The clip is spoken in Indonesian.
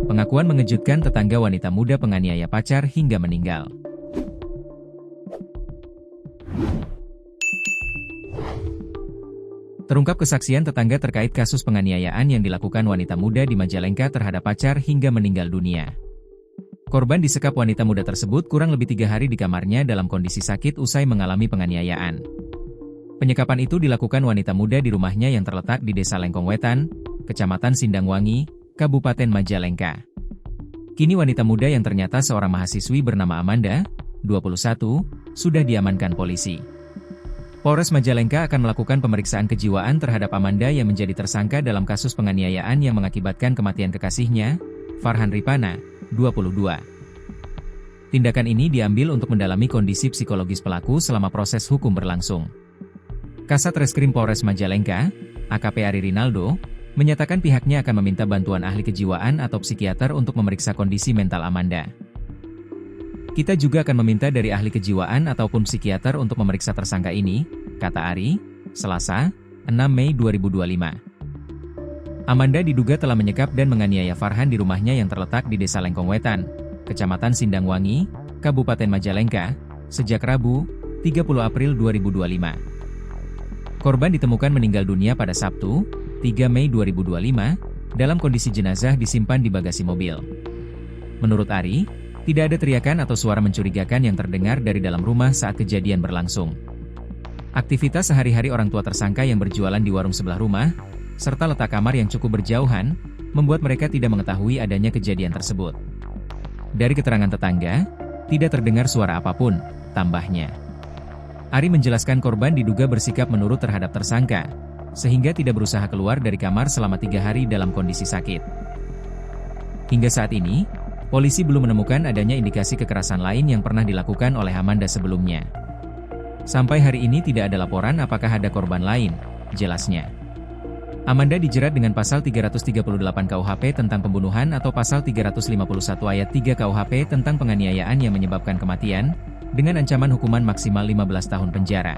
Pengakuan mengejutkan tetangga wanita muda penganiaya pacar hingga meninggal. Terungkap kesaksian tetangga terkait kasus penganiayaan yang dilakukan wanita muda di Majalengka terhadap pacar hingga meninggal dunia. Korban disekap wanita muda tersebut kurang lebih 3 hari di kamarnya dalam kondisi sakit usai mengalami penganiayaan. Penyekapan itu dilakukan wanita muda di rumahnya yang terletak di Desa Lengkong Wetan, Kecamatan Sindangwangi, Kabupaten Majalengka. Kini wanita muda yang ternyata seorang mahasiswi bernama Amanda, 21, sudah diamankan polisi. Polres Majalengka akan melakukan pemeriksaan kejiwaan terhadap Amanda yang menjadi tersangka dalam kasus penganiayaan yang mengakibatkan kematian kekasihnya, Farhan Ripana, 22. Tindakan ini diambil untuk mendalami kondisi psikologis pelaku selama proses hukum berlangsung. Kasat Reskrim Polres Majalengka, AKP Ari Rinaldo, menyatakan pihaknya akan meminta bantuan ahli kejiwaan atau psikiater untuk memeriksa kondisi mental Amanda. Kita juga akan meminta dari ahli kejiwaan ataupun psikiater untuk memeriksa tersangka ini, kata Ari, Selasa, 6 Mei 2025. Amanda diduga telah menyekap dan menganiaya Farhan di rumahnya yang terletak di Desa Lengkong Wetan, Kecamatan Sindangwangi, Kabupaten Majalengka, sejak Rabu, 30 April 2025. Korban ditemukan meninggal dunia pada Sabtu, 3 Mei 2025, dalam kondisi jenazah disimpan di bagasi mobil. Menurut Ari, tidak ada teriakan atau suara mencurigakan yang terdengar dari dalam rumah saat kejadian berlangsung. Aktivitas sehari-hari orang tua tersangka yang berjualan di warung sebelah rumah, serta letak kamar yang cukup berjauhan, membuat mereka tidak mengetahui adanya kejadian tersebut. Dari keterangan tetangga, tidak terdengar suara apapun, tambahnya. Ari menjelaskan korban diduga bersikap menurut terhadap tersangka, sehingga tidak berusaha keluar dari kamar selama 3 hari dalam kondisi sakit. Hingga saat ini, polisi belum menemukan adanya indikasi kekerasan lain yang pernah dilakukan oleh Amanda sebelumnya. Sampai hari ini tidak ada laporan apakah ada korban lain, jelasnya. Amanda dijerat dengan pasal 338 KUHP tentang pembunuhan atau pasal 351 ayat 3 KUHP tentang penganiayaan yang menyebabkan kematian, dengan ancaman hukuman maksimal 15 tahun penjara.